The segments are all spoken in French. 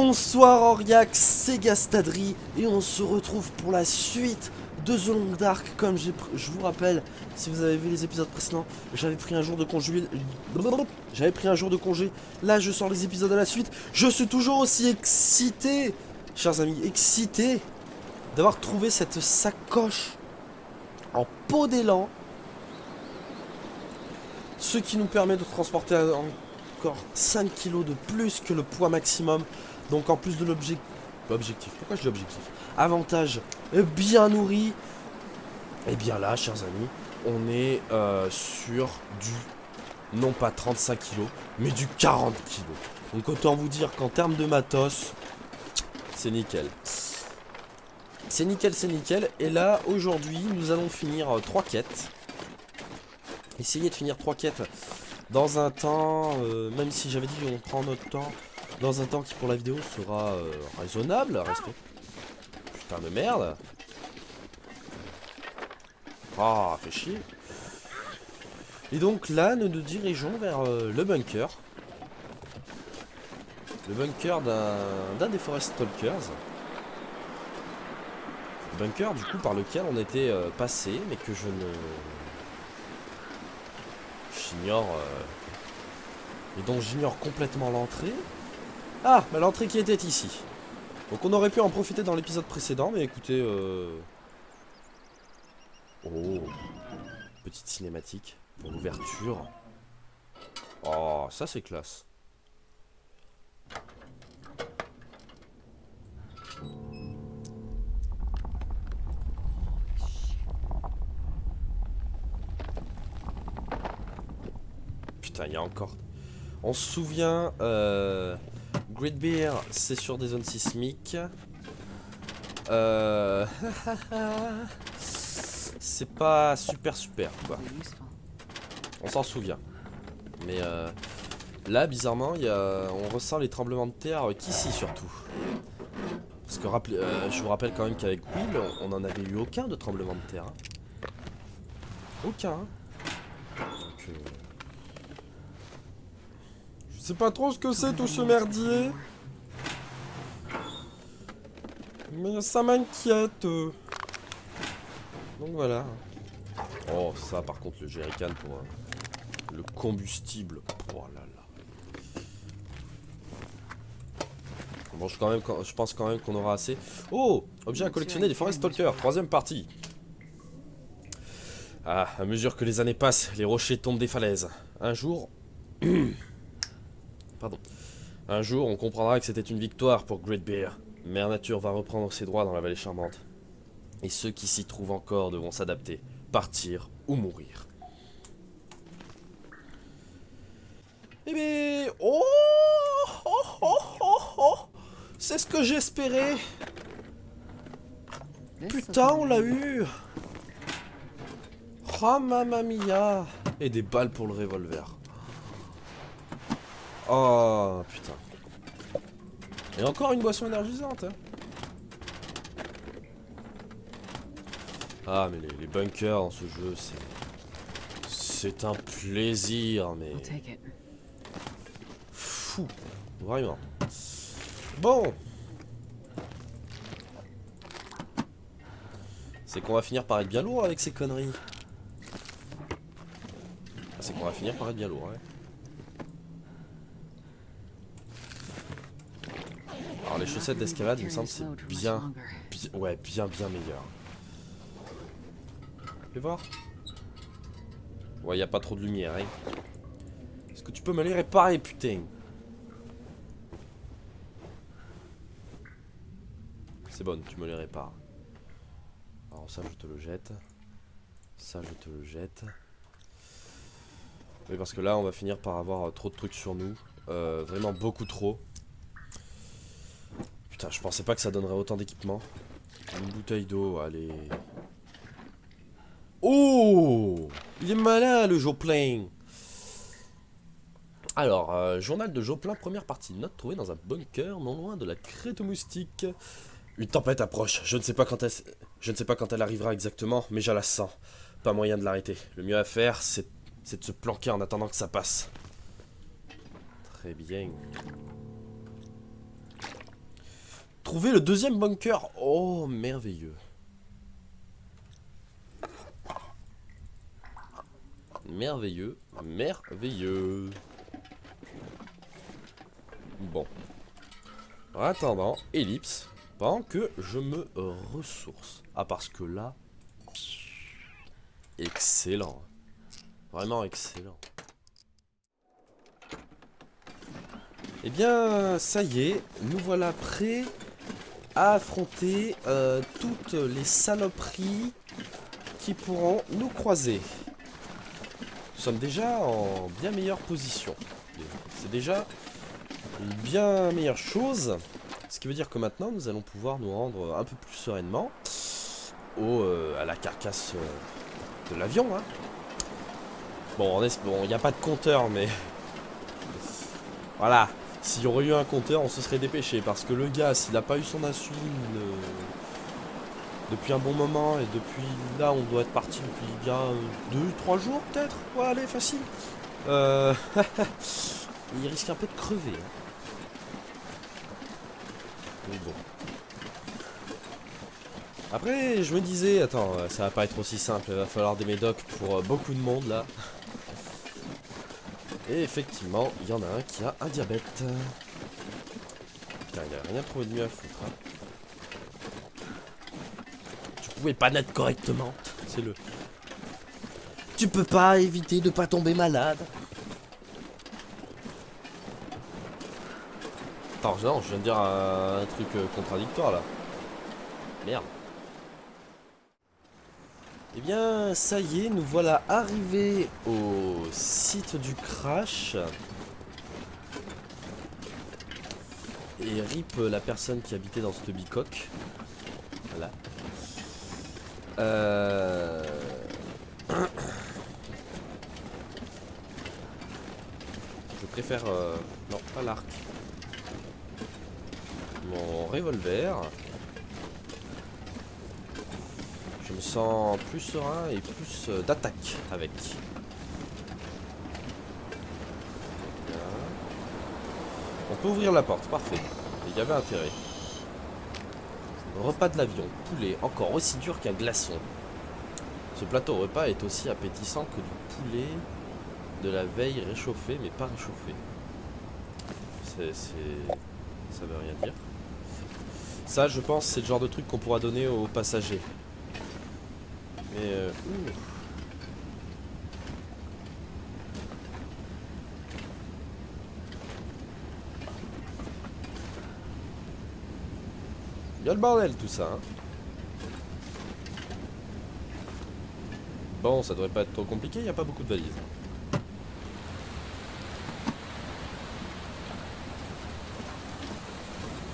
Bonsoir Auriac, c'est Gastadri et on se retrouve pour la suite de The Long Dark. Comme je vous rappelle, si vous avez vu les épisodes précédents, j'avais pris un jour de congé. Là je sors les épisodes à la suite. Je suis toujours aussi excité, chers amis, excité d'avoir trouvé cette sacoche en peau d'élan. Ce qui nous permet de transporter encore 5 kg de plus que le poids maximum. Donc en plus de l'objectif, pourquoi je dis objectif? Avantage bien nourri. Et bien là, chers amis, on est sur du, non pas 35 kg, mais du 40 kg. Donc autant vous dire qu'en termes de matos, c'est nickel. C'est nickel, c'est nickel. Et là, aujourd'hui, nous allons finir 3 quêtes. Essayer de finir 3 quêtes dans un temps, même si j'avais dit qu'on prend notre temps, dans un temps qui pour la vidéo sera raisonnable. Respect. Putain de merde. Ah, fait chier. Et donc là, nous nous dirigeons vers le bunker. Le bunker d'un des Forest Stalkers. Le bunker du coup par lequel on était passé, mais que je ne... j'ignore... et dont j'ignore complètement l'entrée. Ah, bah l'entrée qui était ici. Donc on aurait pu en profiter dans l'épisode précédent, mais écoutez... Oh, petite cinématique pour l'ouverture. Oh, ça c'est classe. Putain, il y a encore... On se souvient, Great Bear, c'est sur des zones sismiques. C'est pas super quoi. On s'en souvient. Mais là, bizarrement, on ressent les tremblements de terre qu'ici surtout. Parce que je vous rappelle quand même qu'avec Will, on n'en avait eu aucun de tremblement de terre. Hein. Aucun. Hein. Donc, je sais pas trop ce que c'est tout ce merdier. Mais ça m'inquiète. Donc voilà. Oh, ça par contre, le jerrycan pour le combustible. Oh là là. Bon, je pense quand même qu'on aura assez. Oh, objet à collectionner des Forest Stalkers, 3ème partie. Ah, à mesure que les années passent, les rochers tombent des falaises. Un jour... Pardon. Un jour, on comprendra que c'était une victoire pour Great Bear. Mère Nature va reprendre ses droits dans la vallée charmante. Et ceux qui s'y trouvent encore devront s'adapter, partir ou mourir. Eh bien... Oh, c'est ce que j'espérais. Putain, on l'a eu. Oh, mamma mia. Et des balles pour le revolver. Oh, putain. Et encore une boisson énergisante. Hein. Ah, mais les bunkers dans ce jeu, c'est un plaisir, mais... Fou. Vraiment. Bon. C'est qu'on va finir par être bien lourd avec ces conneries. C'est qu'on va finir par être bien lourd, ouais. Alors les chaussettes d'escalade, il me semble, c'est bien meilleur. Fais voir. Ouais, y a pas trop de lumière, hein. Est-ce que tu peux me les réparer, putain? C'est bon, tu me les répares. Alors ça, je te le jette. Ça, je te le jette. Oui, parce que là, on va finir par avoir trop de trucs sur nous. Vraiment beaucoup trop. Putain, je pensais pas que ça donnerait autant d'équipement. Une bouteille d'eau, allez. Oh, il est malin le Joplin. Alors, journal de Joplin, première partie. Note trouvée dans un bunker non loin de la crête aux moustiques. Une tempête approche. Je ne sais pas quand elle arrivera exactement, mais je la sens. Pas moyen de l'arrêter. Le mieux à faire, c'est de se planquer en attendant que ça passe. Très bien. Trouver le deuxième bunker. Oh, merveilleux. Merveilleux, merveilleux. Bon. En attendant, ellipse. Pendant que je me ressource. Ah, parce que là... Excellent. Vraiment excellent. Eh bien, ça y est. Nous voilà prêts à affronter toutes les saloperies qui pourront nous croiser. Nous sommes déjà en bien meilleure position. C'est déjà une bien meilleure chose. Ce qui veut dire que maintenant, nous allons pouvoir nous rendre un peu plus sereinement à la carcasse de l'avion. Hein. Bon, il n'y a pas de compteur, mais... voilà. S'il y aurait eu un compteur, on se serait dépêché. Parce que le gars, s'il n'a pas eu son insuline depuis un bon moment, et depuis là, on doit être parti depuis bien 2-3 jours, peut-être. Ouais, allez, facile. Il risque un peu de crever. Hein. Mais bon. Après, je me disais, attends, ça va pas être aussi simple. Il va falloir des médocs pour beaucoup de monde, là. Et effectivement, il y en a un qui a un diabète. Putain, il a rien trouvé de mieux à foutre. Hein. Tu pouvais pas naître correctement. C'est le... Tu peux pas éviter de pas tomber malade. Attends, non, je viens de dire un truc contradictoire, là. Merde. Eh bien, ça y est, nous voilà arrivés au site du crash. Et rip la personne qui habitait dans cette bicoque. Voilà. Je préfère... non, pas l'arc. Mon revolver. Je me sens plus serein et plus d'attaque avec. Bien. On peut ouvrir la porte, parfait. Il y avait intérêt. Repas de l'avion, poulet, encore aussi dur qu'un glaçon. Ce plateau repas est aussi appétissant que du poulet de la veille réchauffé, mais pas réchauffé. Ça veut rien dire. Ça, je pense, c'est le genre de truc qu'on pourra donner aux passagers. Mais il y a le bordel tout ça. Hein. Bon, ça devrait pas être trop compliqué, il n'y a pas beaucoup de valises.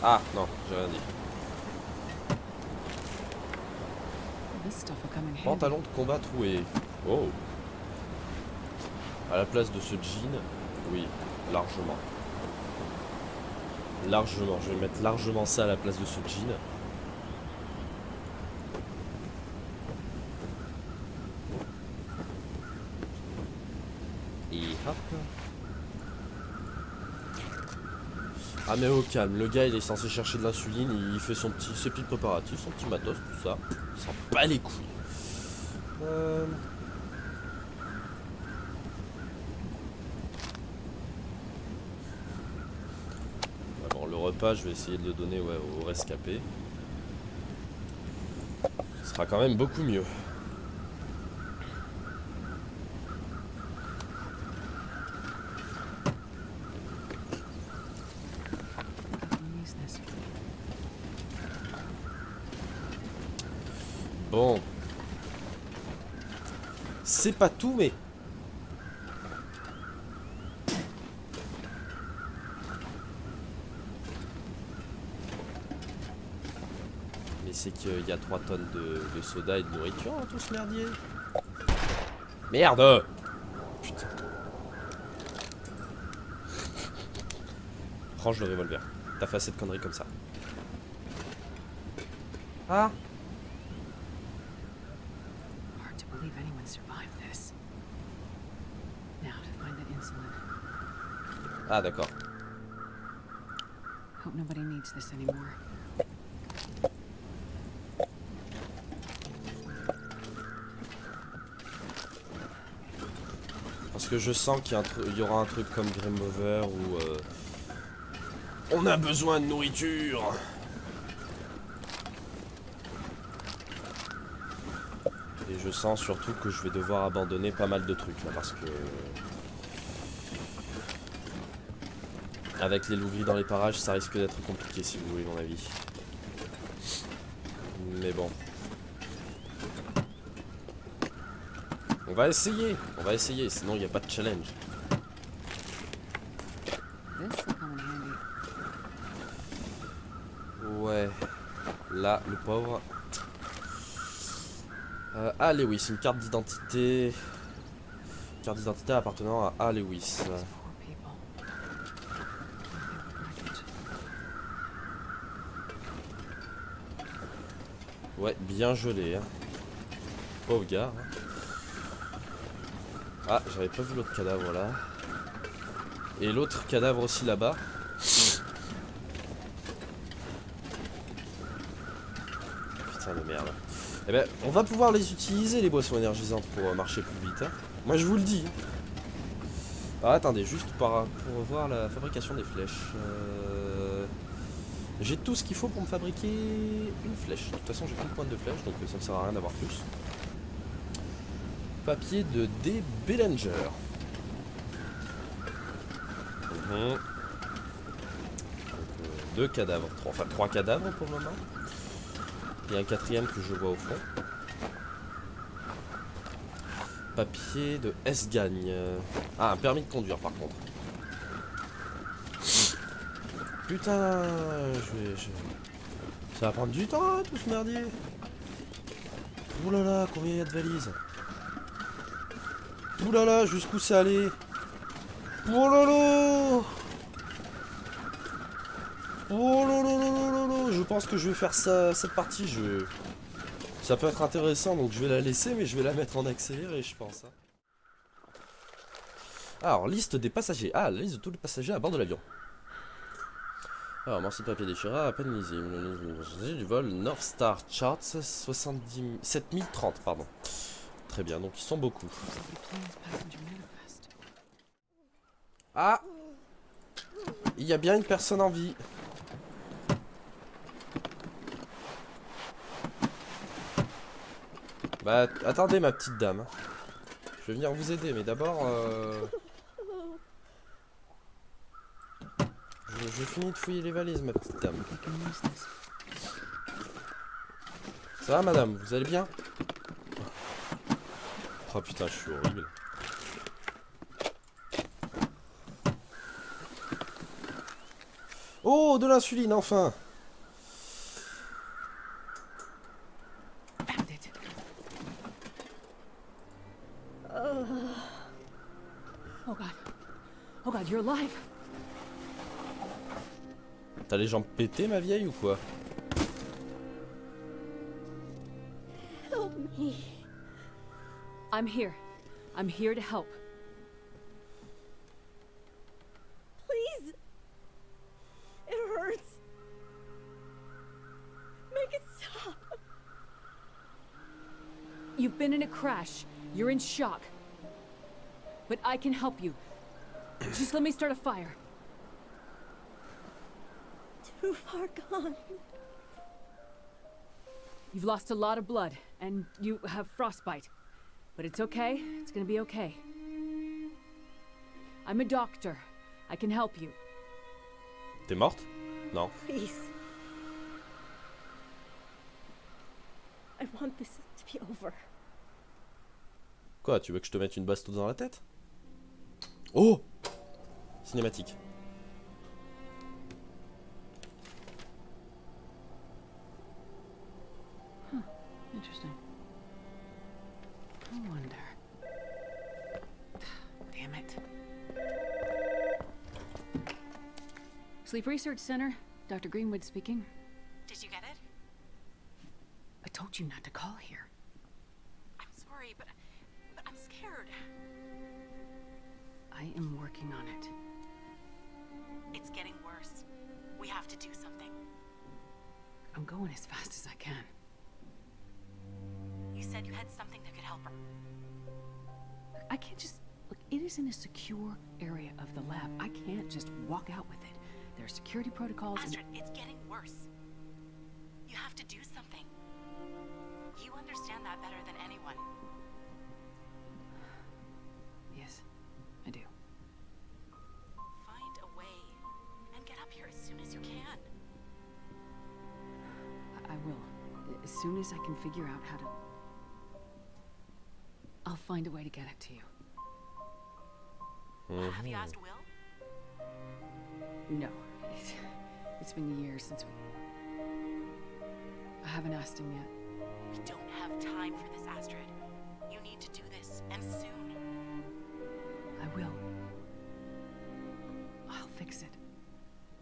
Ah, non, j'ai rien dit. Pantalon de combat troué. Oh. À la place de ce jean, oui, largement. Largement, je vais mettre largement ça à la place de ce jean. Et hop. Ah mais au calme, le gars il est censé chercher de l'insuline, il fait ses petits préparatifs, son petit matos, tout ça. Il s'en bat les couilles. Bon, le repas, je vais essayer de le donner au rescapé. Ce sera quand même beaucoup mieux. Bon. C'est pas tout, mais... Mais c'est qu'il y a 3 tonnes de soda et de nourriture dans tout ce merdier. Merde! Putain. Range le revolver. T'as fait assez de conneries comme ça. Ah! Ah d'accord. que je sens qu'il y aura un truc comme Game Over où on a besoin de nourriture. Et je sens surtout que je vais devoir abandonner pas mal de trucs là parce que avec les loups gris dans les parages ça risque d'être compliqué si vous voulez mon avis. Mais bon. On va essayer, sinon il n'y a pas de challenge. Ouais, là, le pauvre. A. Lewis, une carte d'identité. Carte d'identité appartenant à A. Lewis. Ouais, bien gelé. Hein. Pauvre gars. Hein. Ah, j'avais pas vu l'autre cadavre là. Et l'autre cadavre aussi là-bas. Putain de merde. Eh ben, on va pouvoir les utiliser les boissons énergisantes pour marcher plus vite. Hein. Moi je vous le dis. Ah, attendez, juste pour voir la fabrication des flèches. J'ai tout ce qu'il faut pour me fabriquer une flèche. De toute façon, j'ai plus de pointe de flèche, donc ça ne sert à rien d'avoir plus. Papier de D. Bellinger. Donc, deux cadavres, trois cadavres pour le moment. Et un quatrième que je vois au fond. Papier de S. Gagne. Ah, un permis de conduire par contre. Putain, ça va prendre du temps hein, tout ce merdier. Ouh là là, combien il y a de valises. Ouh là là, jusqu'où c'est allé. Oh là là. Oh là là là là là. Je pense que je vais faire ça, cette partie, ça peut être intéressant, donc je vais la laisser, mais je vais la mettre en accéléré, je pense. Hein. Alors, liste des passagers. Ah, la liste de tous les passagers à bord de l'avion. Alors, morceau de papier déchiré, à peine lisible. Du vol North Star Charts 7030, pardon. Très bien, donc ils sont beaucoup. Ah! Il y a bien une personne en vie. Bah, attendez ma petite dame. Je vais venir vous aider, mais d'abord... Je finis de fouiller les valises, ma petite dame. Ça va, madame? Vous allez bien? Oh putain, je suis horrible. Oh, de l'insuline, enfin! Oh God, you're alive. T'as les jambes pétées, ma vieille, ou quoi? Help me. I'm here. I'm here to help. Please. It hurts. Make it stop. You've been in a crash. You're in shock. But I can help you. Just let me start a fire. Too far gone. You've lost a lot of blood, and you have frostbite. But it's okay. It's gonna be okay. I'm a doctor. I can help you. T'es morte? Non. Please. I want this to be over. Quoi, tu veux que je te mette une bastos dans la tête? Oh! Cinématique. Interesting. I wonder. Damn it. Sleep Research Center, Dr. Greenwood speaking. Did you get it? I told you not to call here. I'm sorry, but I'm scared. I am working on it. It's getting worse. We have to do something. I'm going as fast as I can. You said you had something that could help her. I can't just Look, it is in a secure area of the lab. I can't just walk out with it. There are security protocols and... Astrid, it's getting worse. You have to do something. You understand that better than anyone. Yes, I do. Find a way and get up here as soon as you can. I will. As soon as I can figure out how to... I'll find a way to get it to you. Have you asked Will? No. It's been years since we... I haven't asked him yet. We don't have time for this, Astrid. You need to do this, and soon. I will. I'll fix it.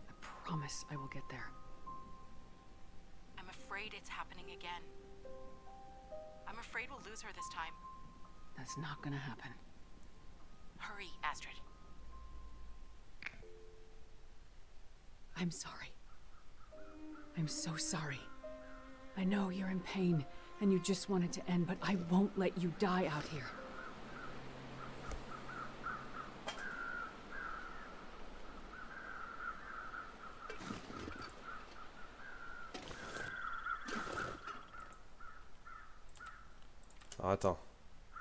I promise I will get there. I'm afraid it's happening again. I'm afraid we'll lose her this time. That's not gonna happen. Hurry, Astrid. I'm sorry. I'm so sorry. I know you're in pain, and you just want it to end, but I won't let you die out here. Alors, attends.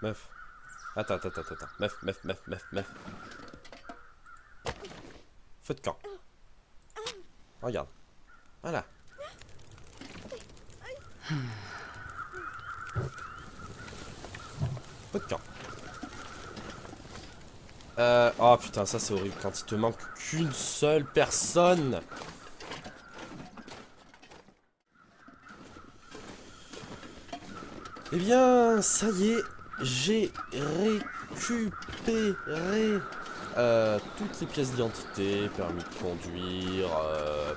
Meuf. Attends. Meuf. Feu de camp. Regarde. Voilà. Feu de camp. Oh putain, ça c'est horrible quand il te manque qu'une seule personne. Eh bien, ça y est, j'ai récupéré toutes les pièces d'identité, permis de conduire,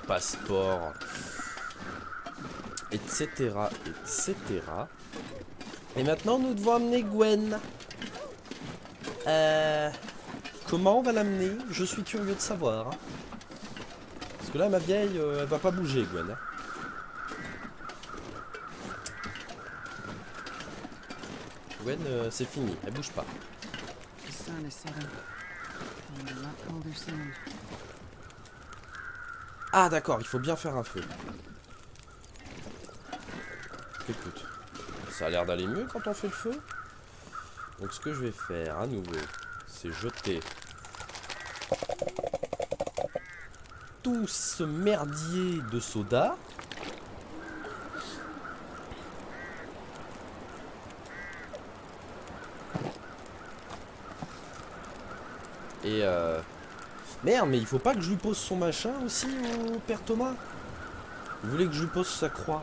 passeport, etc. Et maintenant, nous devons amener Gwen. Comment on va l'amener? Je suis curieux de savoir. Hein. Parce que là, ma vieille, elle va pas bouger, Gwen. Hein. Gwen, c'est fini, elle bouge pas. Ah d'accord, il faut bien faire un feu. Écoute, ça a l'air d'aller mieux quand on fait le feu. Donc ce que je vais faire à nouveau, c'est jeter tout ce merdier de soda. Et merde, mais il faut pas que je lui pose son machin aussi au père Thomas. Il voulait que je lui pose sa croix.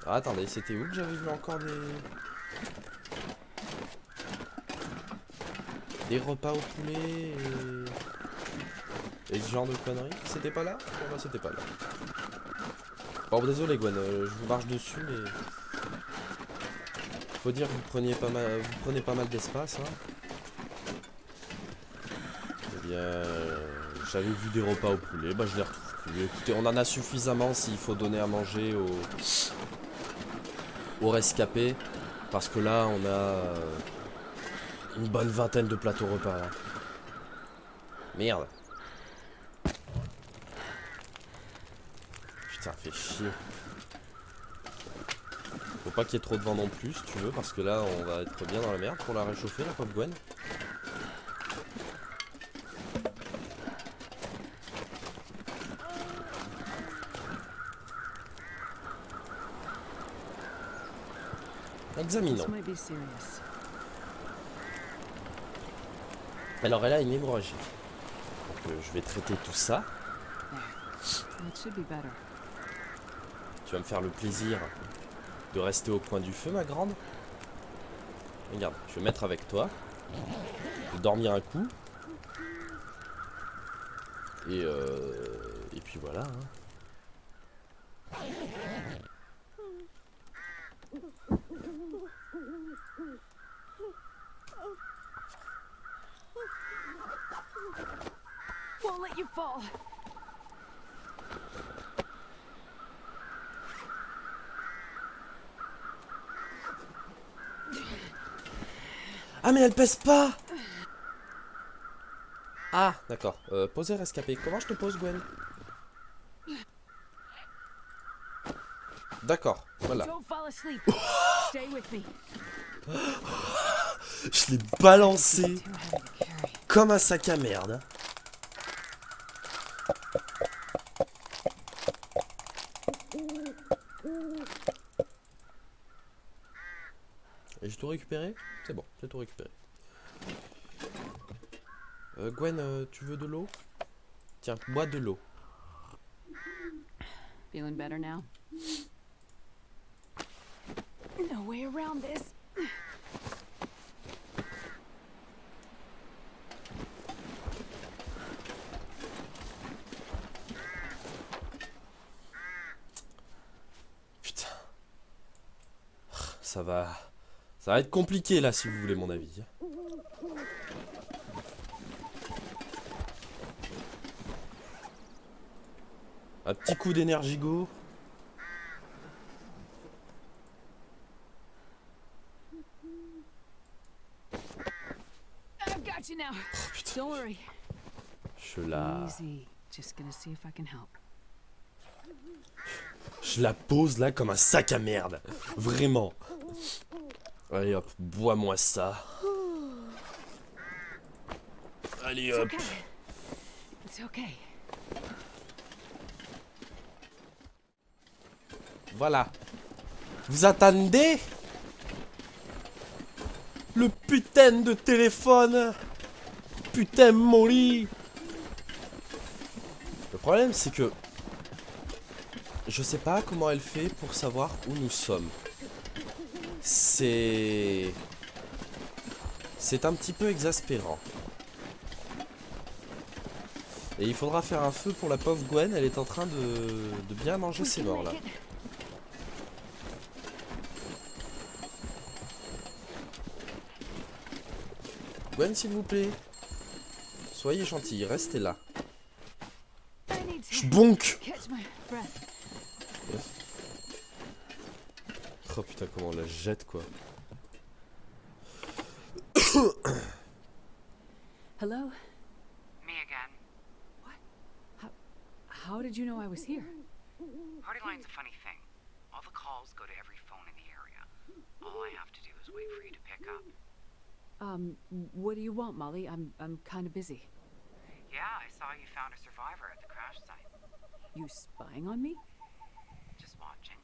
Ah, attendez, c'était où que j'avais vu encore des repas au poulet et ce genre de conneries? C'était pas là? Non, bah, c'était pas là. Bon, désolé Gwen, je vous marche dessus, mais faut dire que vous prenez pas mal d'espace. Hein. Eh bien, j'avais vu des repas au poulet, bah je les retrouve plus. Écoutez, on en a suffisamment s'il faut donner à manger aux rescapés, parce que là, on a une bonne vingtaine de plateaux repas. Là. Merde. Putain, fait chier. Faut pas qu'il y ait trop de vent non plus, si tu veux, parce que là, on va être bien dans la merde pour la réchauffer, la pauvre Gwen. Examinons. Alors, elle a une hémorragie. Donc, je vais traiter tout ça. Tu vas me faire le plaisir de rester au coin du feu, ma grande. Regarde, je vais mettre avec toi. Je vais dormir un coup. Et puis voilà. Hein. Won't let you fall. Ah, mais elle pèse pas. Ah, d'accord. Poser, rescapé. Comment je te pose, Gwen? D'accord, voilà. Don't fall asleep. Stay with me. Je l'ai balancé Too heavy to carry. comme un sac à merde. Et j'ai tout récupéré? C'est bon, j'ai tout récupéré. Gwen, tu veux de l'eau? Tiens, bois de l'eau. Feeling better now? No way around this. Putain. Ça va être compliqué là si vous voulez mon avis. Un petit coup d'énergie go. I've got you now. Oh putain, Don't worry. je la Just gonna see if I can help. je la pose là comme un sac à merde. Vraiment. Allez hop, bois-moi ça. Allez It's hop. okay. It's okay. Voilà. Vous attendez? Le putain de téléphone. Putain Molly. Le problème c'est que je sais pas comment elle fait pour savoir où nous sommes. C'est un petit peu exaspérant. Et il faudra faire un feu pour la pauvre Gwen, elle est en train de bien manger ses morts là. Gwen, s'il vous plaît. Soyez gentille, restez là. I need to J'bonk. catch my breath. Oh putain, comment on la jette quoi. Hello? Me again. How did you know I was here? Party line's a funny thing. All the calls go to every phone in the area. All I have to do is wait for you to pick up. What do you want, Molly? I'm kind of busy. Yeah, I saw you found a survivor at the crash site. You spying on me? Just watching.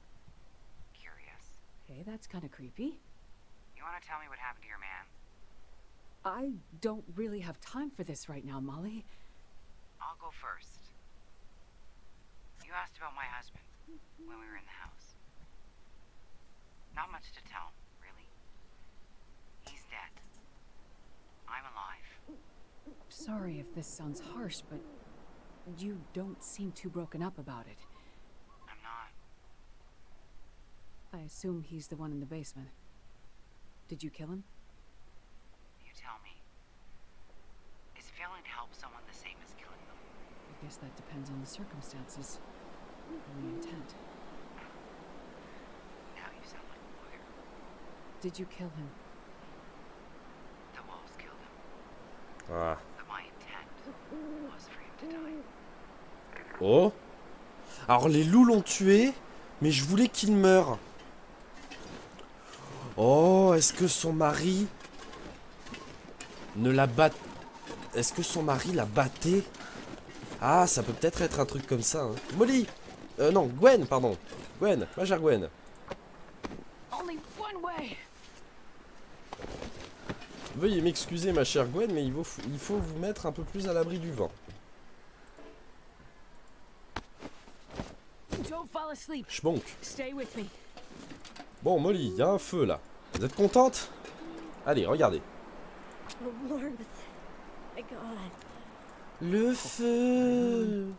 Curious. Hey, that's kind of creepy. You want to tell me what happened to your man? I don't really have time for this right now, Molly. I'll go first. You asked about my husband when we were in the house. Not much to tell, really. He's dead. I'm alive. Sorry if this sounds harsh, but you don't seem too broken up about it. I'm not. I assume he's the one in the basement. Did you kill him? You tell me. Is failing to help someone the same as killing them? I guess that depends on the circumstances and the intent. Now you sound like a lawyer. Did you kill him? The walls killed him. Ah. But my intent was for him to die. Oh. Alors les loups l'ont tué, mais je voulais qu'il meure. Oh, est-ce que son mari ne la bat... Est-ce que son mari la battait? Ah, ça peut peut-être être un truc comme ça. Hein. Molly. Non, Gwen, pardon. Gwen, ma chère Gwen. Only one way. Veuillez m'excuser, ma chère Gwen, mais il faut vous mettre un peu plus à l'abri du vent. Don't fall asleep. J'bonk. Stay with me. Bon, Molly, il y a un feu là. Vous êtes contente? Allez, regardez. The warmth. My God. Le feu.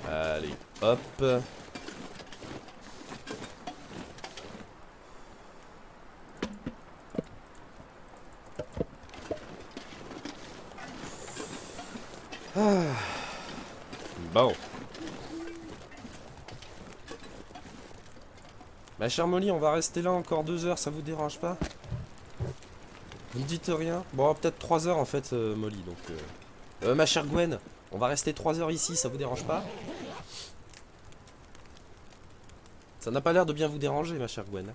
Allez, hop. Ah. Bon. Ma chère Molly, on va rester là encore 2 heures, ça vous dérange pas? Vous ne dites rien? Bon, peut-être 3 heures en fait, Molly, donc... ma chère Gwen, on va rester 3 heures ici, ça vous dérange pas? Ça n'a pas l'air de bien vous déranger, ma chère Gwen.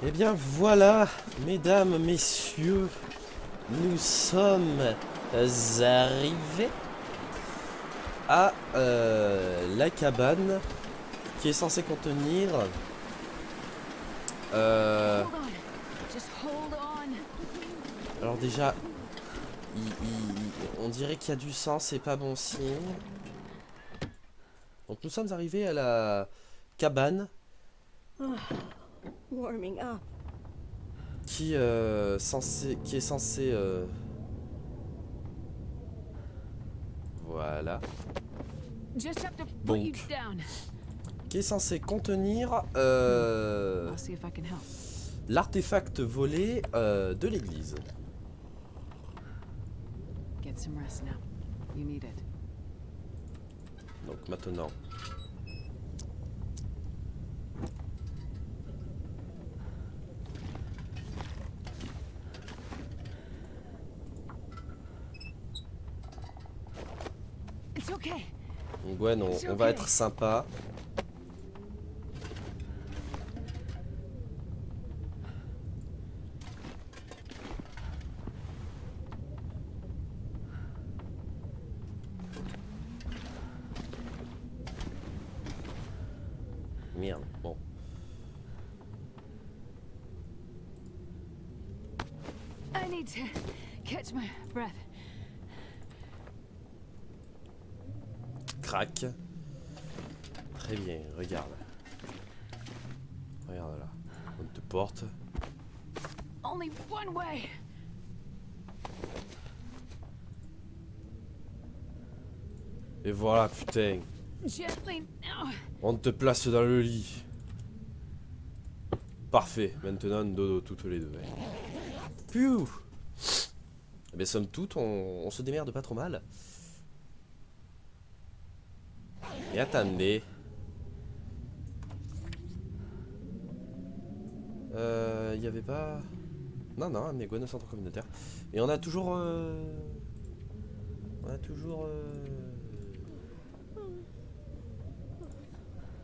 Eh bien voilà, mesdames, messieurs, nous sommes arrivés à la cabane qui est censée contenir... Hold on. Just hold on. Alors déjà, on dirait qu'il y a du sang, c'est pas bon signe. Donc nous sommes arrivés à la cabane Warming up. qui est censée voilà, Just have to put Donc. you down. qui est censé contenir I'll see if I can help. l'artefact volé de l'église. Get some rest now. You need it. Donc maintenant, It's okay. donc Gwen, on va être sympa. Merde, bon. I need to catch my breath. Crac. Très bien, regarde. Regarde là. On te porte. Only one way. Et voilà, putain. Gently now. On te place dans le lit. Parfait. Maintenant, dodo toutes les deux. Piou. Eh bien, somme toute, on se démerde pas trop mal. Et attendez. Il y avait pas... Non, mais Gwen au centre communautaire. Et on a toujours... On a toujours...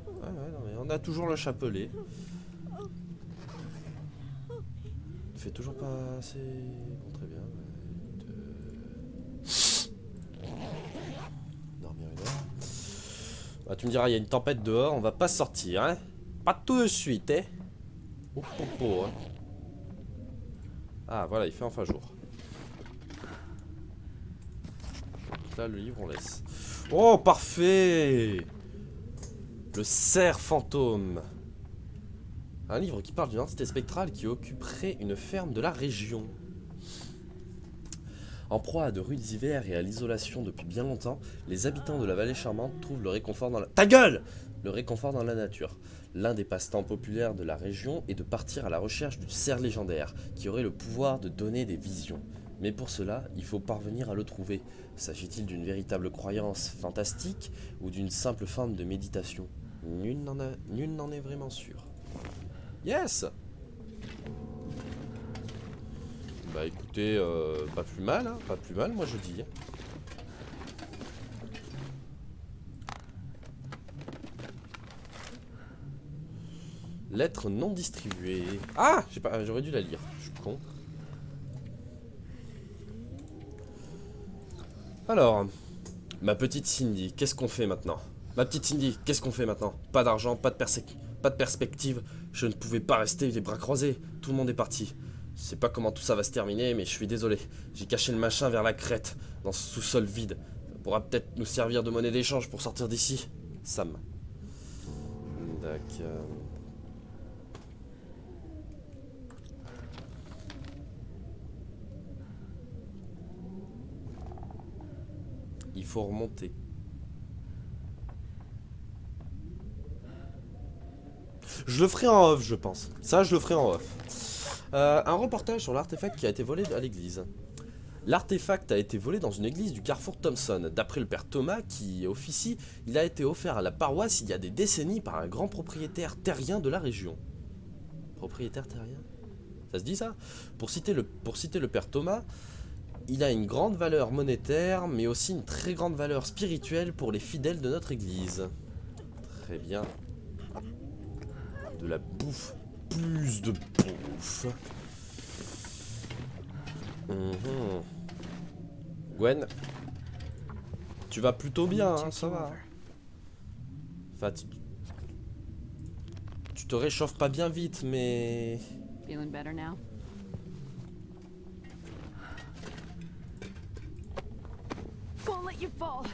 Ouais, non, mais on a toujours le chapelet. Il fait toujours pas assez... Bon, très bien. Dormir une heure. Bah, tu me diras, il y a une tempête dehors, on va pas sortir, hein. Pas tout de suite, hein. Oh, hein. Ah, voilà, il fait enfin jour. Là, le livre, on laisse. Oh, parfait! Le cerf fantôme. Un livre qui parle d'une entité spectrale qui occuperait une ferme de la région. En proie à de rudes hivers et à l'isolation depuis bien longtemps, les habitants de la vallée charmante trouvent le réconfort dans la... Ta gueule! Le réconfort dans la nature. L'un des passe-temps populaires de la région est de partir à la recherche du cerf légendaire, qui aurait le pouvoir de donner des visions. Mais pour cela, il faut parvenir à le trouver. S'agit-il d'une véritable croyance fantastique ou d'une simple forme de méditation? Nul n'en est vraiment sûr. Yes! Bah écoutez, pas plus mal, hein, pas plus mal, moi je dis. Lettre non distribuée. Ah, j'aurais dû la lire. Je suis con. Alors, ma petite Cindy, qu'est-ce qu'on fait maintenant? Ma petite Cindy, qu'est-ce qu'on fait maintenant? Pas d'argent, pas de perspective. Je ne pouvais pas rester les bras croisés. Tout le monde est parti. Je sais pas comment tout ça va se terminer, mais je suis désolé. J'ai caché le machin vers la crête, dans ce sous-sol vide. Ça pourra peut-être nous servir de monnaie d'échange pour sortir d'ici. Sam. D'accord. Il faut remonter. Je le ferai en off, je pense. Ça, je le ferai en off. Un reportage sur l'artefact qui a été volé à l'église. L'artefact a été volé dans une église du carrefour Thompson. D'après le père Thomas qui officie, il a été offert à la paroisse il y a des décennies par un grand propriétaire terrien de la région. Propriétaire terrien? Ça se dit ça? Pour citer le père Thomas, il a une grande valeur monétaire, mais aussi une très grande valeur spirituelle pour les fidèles de notre église. Très bien. De la bouffe. Plus de bouffe. Gwen, tu vas plutôt bien, hein, ça va. Enfin, tu te réchauffes pas bien vite, mais... Feeling better now? Won't let you fall.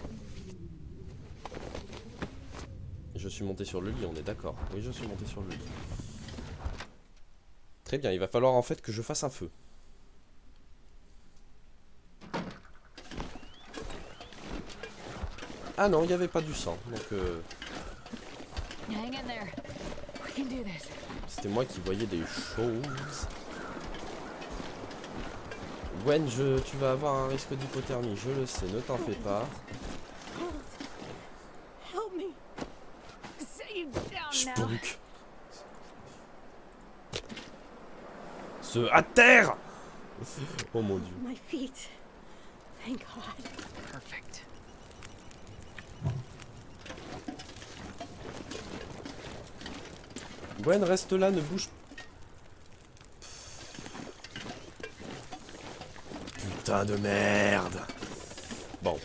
Je suis monté sur le lit, on est d'accord. Oui, je suis monté sur le lit. Très bien, il va falloir en fait que je fasse un feu. Ah non, il n'y avait pas du sang, donc Hang in there. We can do this. c'était moi qui voyais des choses. Gwen, tu vas avoir un risque d'hypothermie, je le sais, ne t'en fais pas. Help me. Sit you down now. Spunk. À terre. Oh mon dieu. My feet. Thank God. Perfect. Gwen, reste là, ne bouge pas. Putain de merde. Bon.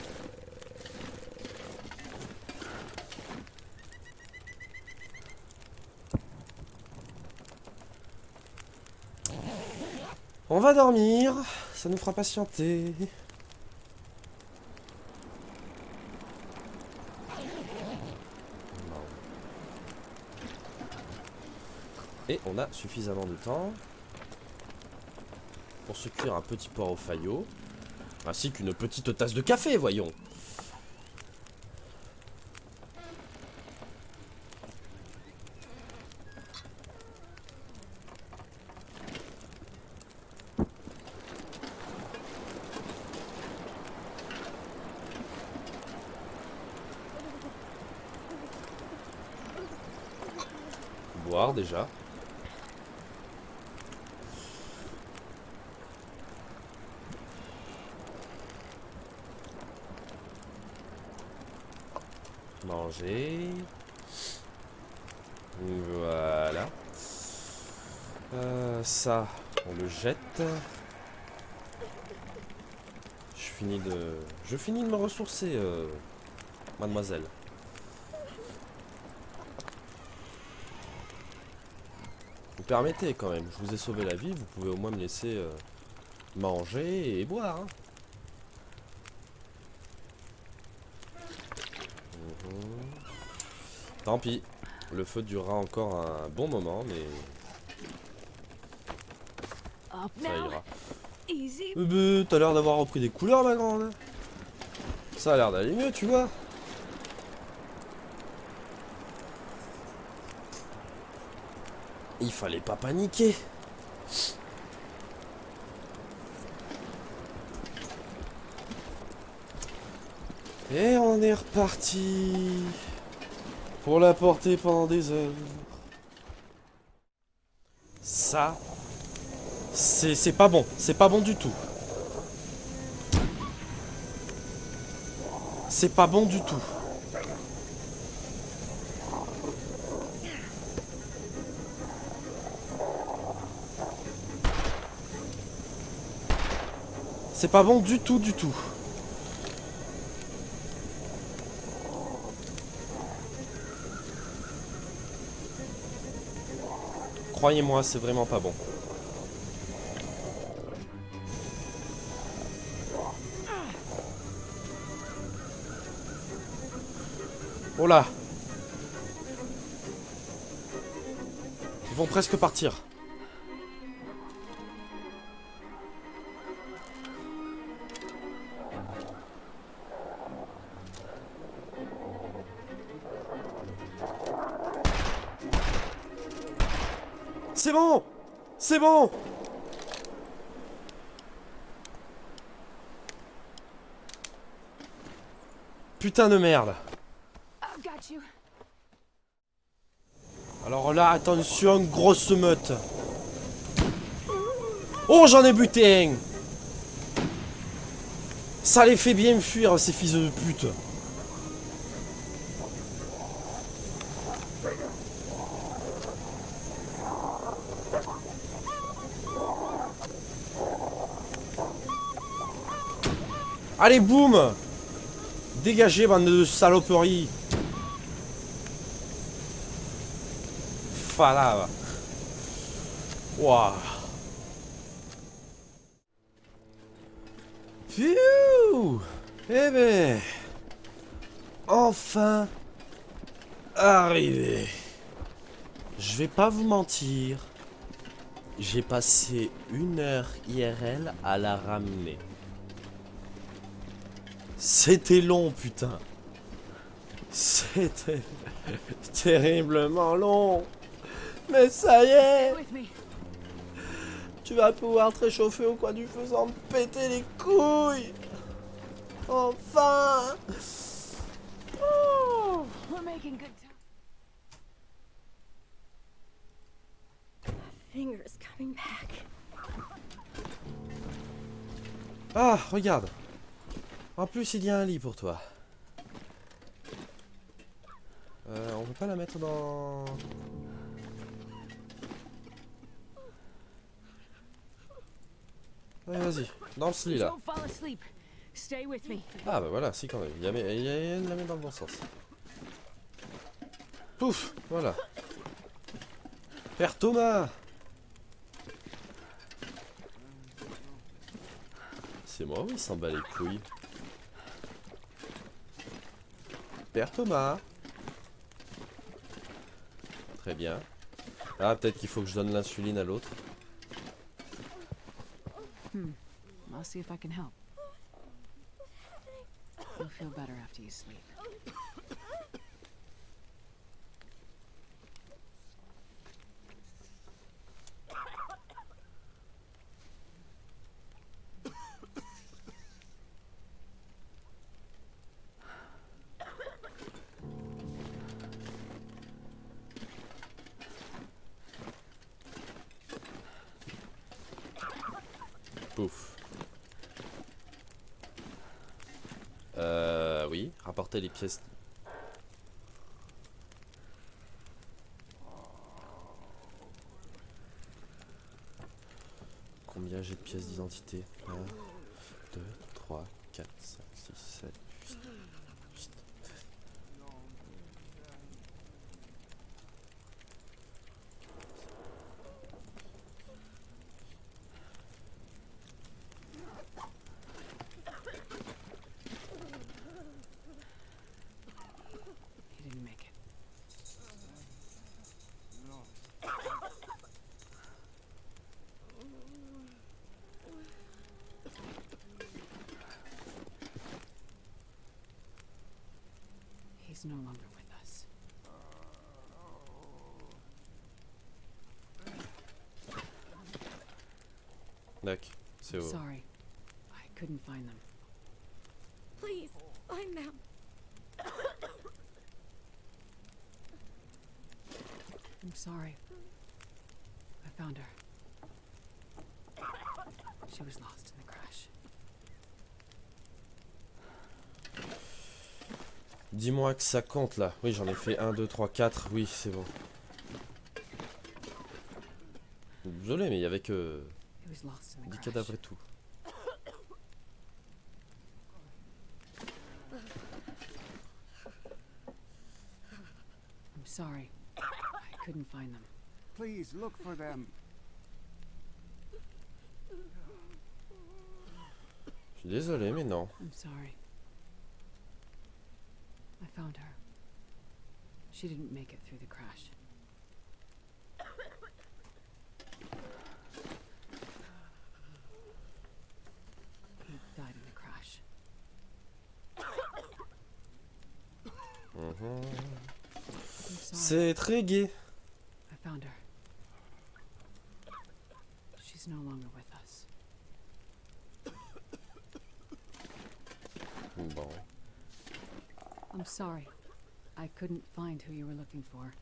On va dormir, ça nous fera patienter. Et on a suffisamment de temps pour se cuire un petit porc au faillot, ainsi qu'une petite tasse de café, voyons. Boire déjà. Manger. Voilà. Ça, on le jette. Je finis de me ressourcer, mademoiselle. Vous permettez quand même, je vous ai sauvé la vie, vous pouvez au moins me laisser manger et boire. Hein. Tant pis, le feu durera encore un bon moment, mais Up ça now. ira. Easy. T'as l'air d'avoir repris des couleurs, ma grande. Ça a l'air d'aller mieux, tu vois. Il fallait pas paniquer. Et on est reparti pour la porter pendant des heures. Ça, c'est pas bon. C'est pas bon du tout. C'est pas bon du tout. C'est pas bon du tout, du tout. Croyez-moi, c'est vraiment pas bon. Oh là! Ils vont presque partir. C'est bon! C'est bon! Putain de merde. I've got you. Alors là, attention, grosse meute. Oh, j'en ai buté un. Ça les fait bien fuir, ces fils de pute. Allez, boum! Dégagez, bande de saloperies! Falava. Waouh! Phew! Eh ben... Enfin... Arrivé. Je vais pas vous mentir. J'ai passé 1 heure IRL à la ramener. C'était long, putain. C'était terriblement long. Mais ça y est, With me. tu vas pouvoir te réchauffer au coin du feu sans me péter les couilles. Enfin. Oh. We're making good time. Finger's coming back. Ah, regarde. En plus, il y a un lit pour toi. On peut pas la mettre dans... Ouais, vas-y, dans ce lit là. Don't fall asleep. Stay with me. Ah bah voilà, si quand même. Il y a la met dans le bon sens. Pouf, voilà. Père Thomas. C'est moi ou il s'en bat les couilles? Père Thomas. Très bien. Ah, peut-être qu'il faut que je donne l'insuline à l'autre. I'll see if I can help. You'll feel better after you sleep. Pouf. Oui, rapporter les pièces. Combien j'ai de pièces d'identité? 1, 2, 3, 4, 5, 6, 7, 8, 8. He didn't make it. He's no longer with us. D'accord, c'est haut. Sorry. I couldn't find them. Please, find them. I'm sorry. I found her. She was lost in the crash. Dis-moi que ça compte là. Oui, j'en ai fait 1, 2, 3, 4. Oui, c'est bon. Désolé, mais il y avait que He was lost in the 10 crash. cadavres et tout. I'm sorry. I couldn't find them. Please look for them. Je suis désolé, mais non. I'm sorry. I found her. She didn't make it through the crash. He died in the crash. Mhm. I'm sorry. C'est très gai. I found her. She's no longer with us. Bon. I'm sorry. I couldn't find who you were looking for.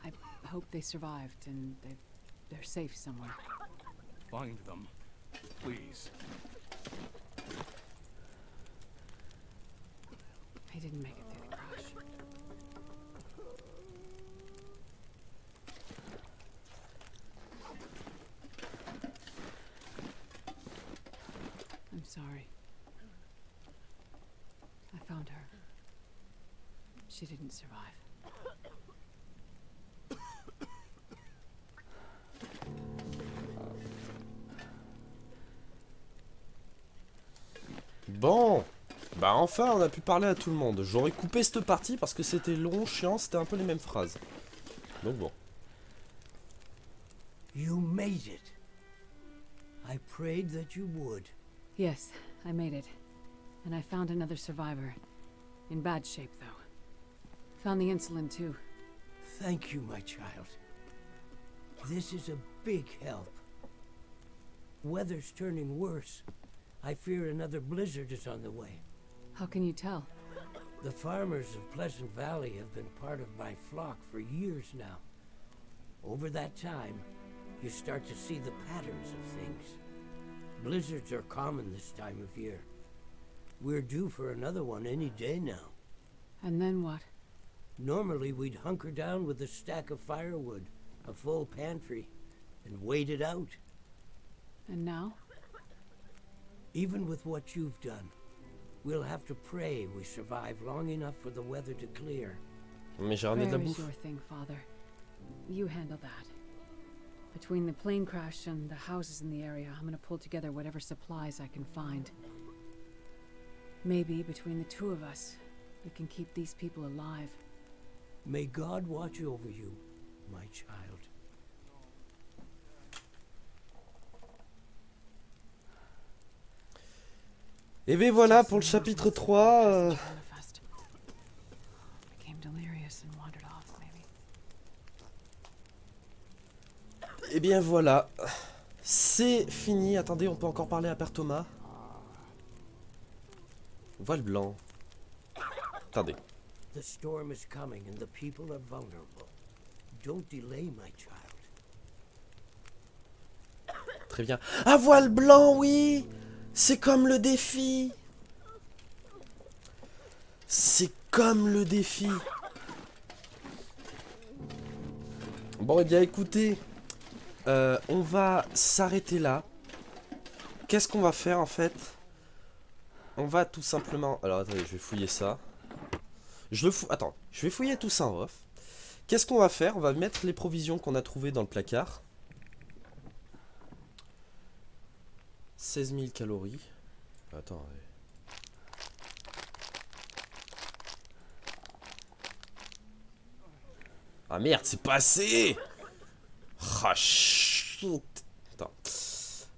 I hope they survived and they're safe somewhere. Find them, please. I didn't make it through the crash. I'm sorry. I found her. She didn't survive. Bon, bah enfin on a pu parler à tout le monde. J'aurais coupé cette partie parce que c'était long, chiant, c'était un peu les mêmes phrases. Donc bon. You made it. I prayed that you would. Yes, I made it. And I found another survivor. In bad shape, though. Found the insulin, too. Thank you, my child. This is a big help. Weather's turning worse. I fear another blizzard is on the way. How can you tell? The farmers of Pleasant Valley have been part of my flock for years now. Over that time, you start to see the patterns of things. Blizzards are common this time of year. We're due for another one any day now. And then what? Normally, we'd hunker down with a stack of firewood, a full pantry, and wait it out. And now? Even with what you've done, we'll have to pray we survive long enough for the weather to clear. Mais j'ai ramené de la Prayer is bouffe. your thing, Father. You handle that. Between the plane crash and the houses in the area, I'm gonna pull together whatever supplies I can find. Maybe between the two of us, we can keep these people alive. May God watch over you, my child. Et bien voilà pour le chapitre 3. Manifest. Became delirious and wandered off, maybe. Et bien voilà. C'est fini. Attendez, on peut encore parler à Père Thomas. Voile blanc. Attendez. The storm is coming and the people are vulnerable. Don't delay, my child. Très bien. Ah, voile blanc, oui. C'est comme le défi. C'est comme le défi. Bon, et bien écoutez, on va s'arrêter là. Qu'est-ce qu'on va faire en fait? On va tout simplement... Alors attendez, je vais fouiller ça. Attends, je vais fouiller tout ça en off. Qu'est-ce qu'on va faire? On va mettre les provisions qu'on a trouvées dans le placard. 16 000 calories. Attends. Ah merde, c'est pas assez. Ah shit. Attends.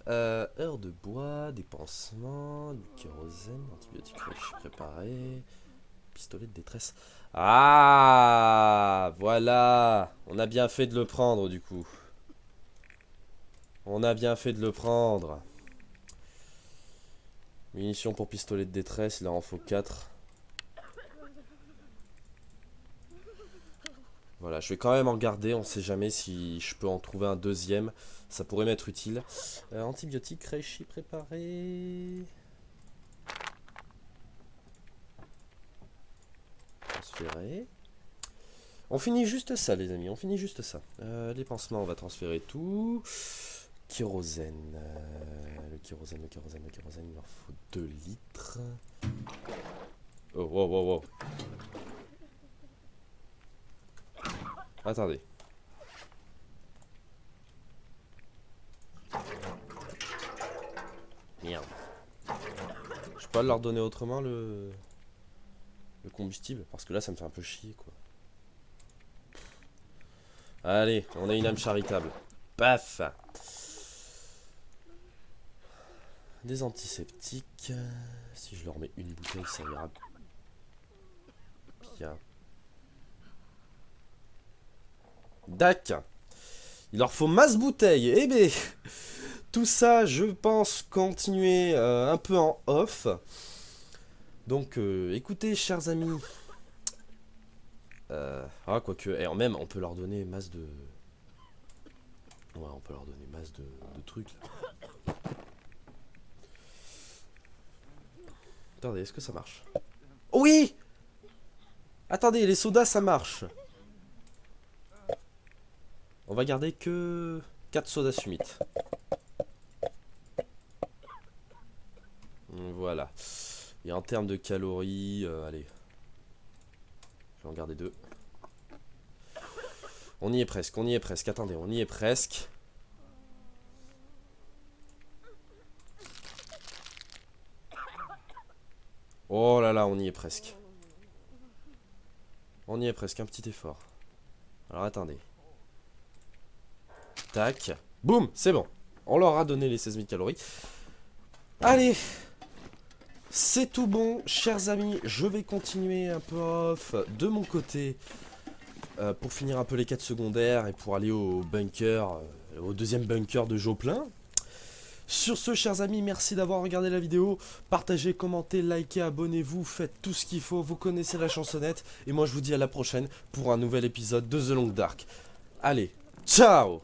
Heure de bois, des pansements, du kérosène, antibiotiques fraîches préparés, pistolet de détresse. Ah, voilà. On a bien fait de le prendre du coup. On a bien fait de le prendre. Munitions pour pistolet de détresse, il en faut 4. Voilà, je vais quand même en garder, on sait jamais si je peux en trouver un deuxième. Ça pourrait m'être utile. Antibiotiques, reishi préparé. Transférer. On finit juste ça les amis, on finit juste ça. Les pansements, on va transférer tout. Kérosène. Le kérosène, il en faut 2 litres. Oh, wow, wow, wow. Attendez. Merde. Je peux pas leur donner autrement le combustible, parce que là ça me fait un peu chier quoi. Allez, on a une âme charitable. Paf. Des antiseptiques. Si je leur mets une bouteille, ça ira bien. Dac. Il leur faut masse bouteille. Eh ben, tout ça, je pense continuer un peu en off. Donc, écoutez, chers amis. Ah, quoique, et même, on peut leur donner masse de... Ouais, on peut leur donner masse de trucs, là. Attendez, est-ce que ça marche? Oui! Attendez, les sodas, ça marche. On va garder que 4 sodas Summit. Voilà. Et en termes de calories, allez. Je vais en garder 2. On y est presque, on y est presque. Attendez, on y est presque. Oh là là, on y est presque. On y est presque, un petit effort. Alors attendez. Tac. Boum, c'est bon. On leur a donné les 16 000 calories. Allez. C'est tout bon, chers amis. Je vais continuer un peu off de mon côté. Pour finir un peu les quêtes secondaires et pour aller au bunker, au deuxième bunker de Joplin. Sur ce, chers amis, merci d'avoir regardé la vidéo. Partagez, commentez, likez, abonnez-vous, faites tout ce qu'il faut. Vous connaissez la chansonnette. Et moi, je vous dis à la prochaine pour un nouvel épisode de The Long Dark. Allez, ciao!